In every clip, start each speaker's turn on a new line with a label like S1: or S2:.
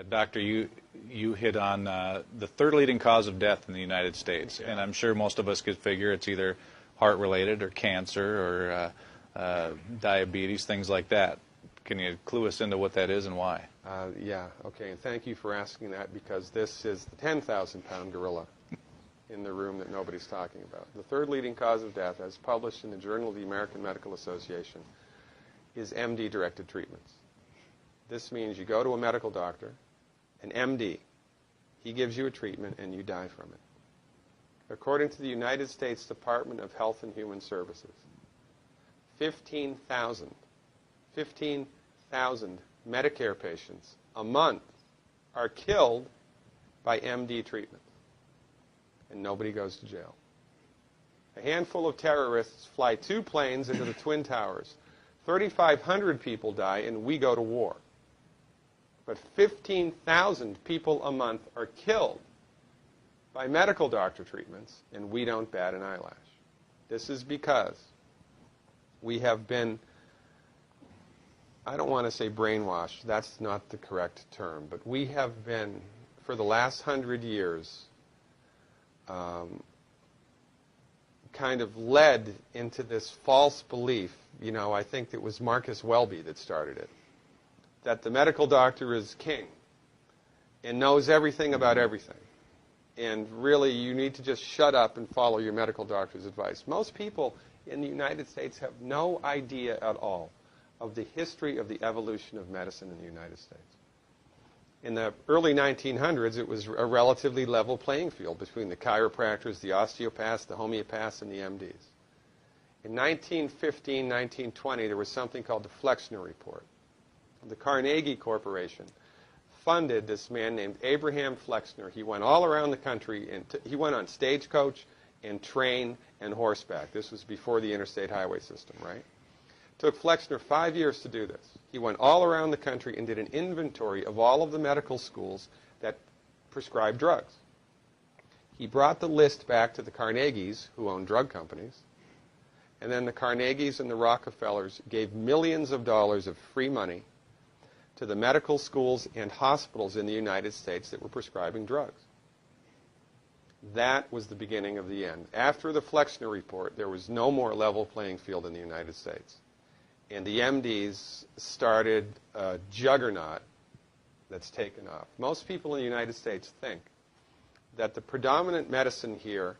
S1: Doctor, you hit on the third leading cause of death in the United States, and I'm sure most of us could figure it's either heart-related or cancer or diabetes, things like that. Can you clue us into what that is and why?
S2: Yeah, okay, and thank you for asking that, because this is the 10,000-pound gorilla in the room that nobody's talking about. The third leading cause of death, as published in the Journal of the American Medical Association, is MD-directed treatments. This means you go to a medical doctor, an MD. He gives you a treatment and you die from it. According to the United States Department of Health and Human Services, 15,000 Medicare patients a month are killed by MD treatment, and nobody goes to jail. A handful of terrorists fly 2 planes into the Twin Towers. 3,500 people die, and we go to war. But 15,000 people a month are killed by medical doctor treatments, and we don't bat an eyelash. This is because we have been, I don't want to say brainwashed, that's not the correct term, but we have been, for the last 100 years, kind of led into this false belief. You know, I think it was Marcus Welby that started it, that the medical doctor is king and knows everything about everything. And really, you need to just shut up and follow your medical doctor's advice. Most people in the United States have no idea at all of the history of the evolution of medicine in the United States. In the early 1900s, it was a relatively level playing field between the chiropractors, the osteopaths, the homeopaths, and the MDs. In 1915, 1920, there was something called the Flexner Report. The Carnegie Corporation funded this man named Abraham Flexner. He went all around the country, and he went on stagecoach and train and horseback. This was before the interstate highway system, right? Took Flexner 5 years to do this. He went all around the country and did an inventory of all of the medical schools that prescribed drugs. He brought the list back to the Carnegies, who own drug companies, and then the Carnegies and the Rockefellers gave millions of dollars of free money to the medical schools and hospitals in the United States that were prescribing drugs. That was the beginning of the end. After the Flexner Report, there was no more level playing field in the United States. And the MDs started a juggernaut that's taken off. Most people in the United States think that the predominant medicine here,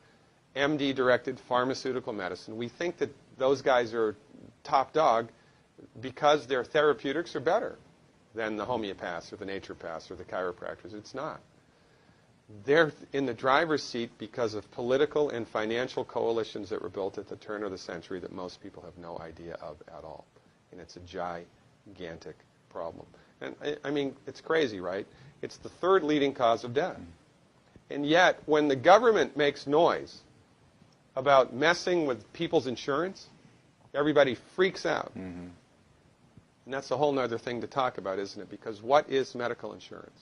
S2: MD-directed pharmaceutical medicine, we think that those guys are top dog because their therapeutics are better than the homeopaths or the naturopaths or the chiropractors. It's not. They're in the driver's seat because of political and financial coalitions that were built at the turn of the century that most people have no idea of at all. And it's a gigantic problem. And I mean, it's crazy, right? It's the third leading cause of death. And yet, when the government makes noise about messing with people's insurance, everybody freaks out. Mm-hmm. And that's a whole other thing to talk about, isn't it? Because what is medical insurance?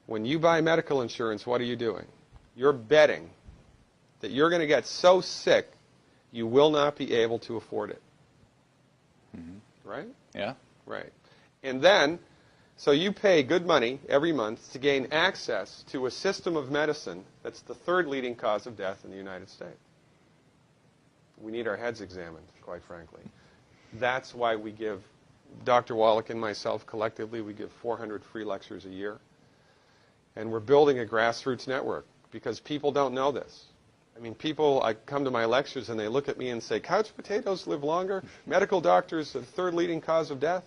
S2: When you buy medical insurance, what are you doing? You're betting that you're going to get so sick you will not be able to afford it. Mm-hmm. Right?
S1: Yeah.
S2: Right. And then, so you pay good money every month to gain access to a system of medicine that's the third leading cause of death in the United States. We need our heads examined, quite frankly. That's why we give, Dr. Wallach and myself collectively, we give 400 free lectures a year. And we're building a grassroots network because people don't know this. I mean, people, I come to my lectures and they look at me and say, couch potatoes live longer? Medical doctors, the third leading cause of death?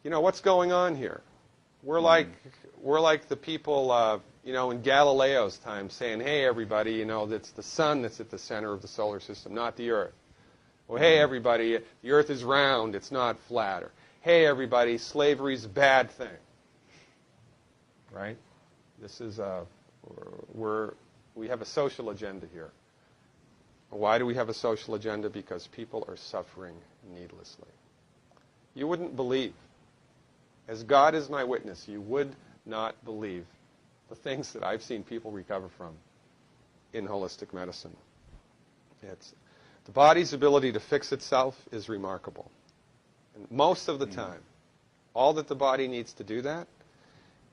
S2: You know, what's going on here? We're like the people, you know, in Galileo's time saying, hey, everybody, you know, it's the sun that's at the center of the solar system, not the Earth. Well, hey, everybody, the Earth is round, it's not flat. Or, hey, everybody, slavery's a bad thing. Right? This is we have a social agenda here. Why do we have a social agenda? Because people are suffering needlessly. You wouldn't believe, as God is my witness, you would not believe the things that I've seen people recover from in holistic medicine. The body's ability to fix itself is remarkable. And most of the time, all that the body needs to do that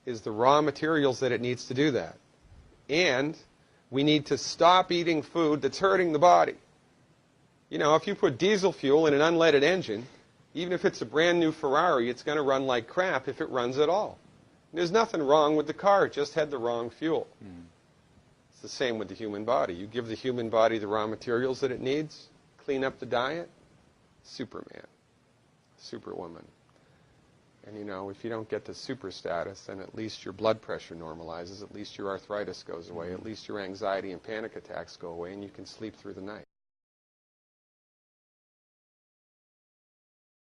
S2: is the raw materials that it needs to do that. And we need to stop eating food that's hurting the body. You know, if you put diesel fuel in an unleaded engine, even if it's a brand new Ferrari, it's going to run like crap if it runs at all. And there's nothing wrong with the car, it just had the wrong fuel. It's the same with the human body. You give the human body the raw materials that it needs, clean up the diet, Superman, Superwoman. And you know, if you don't get to super status, then at least your blood pressure normalizes, at least your arthritis goes away, at least your anxiety and panic attacks go away, and you can sleep through the night.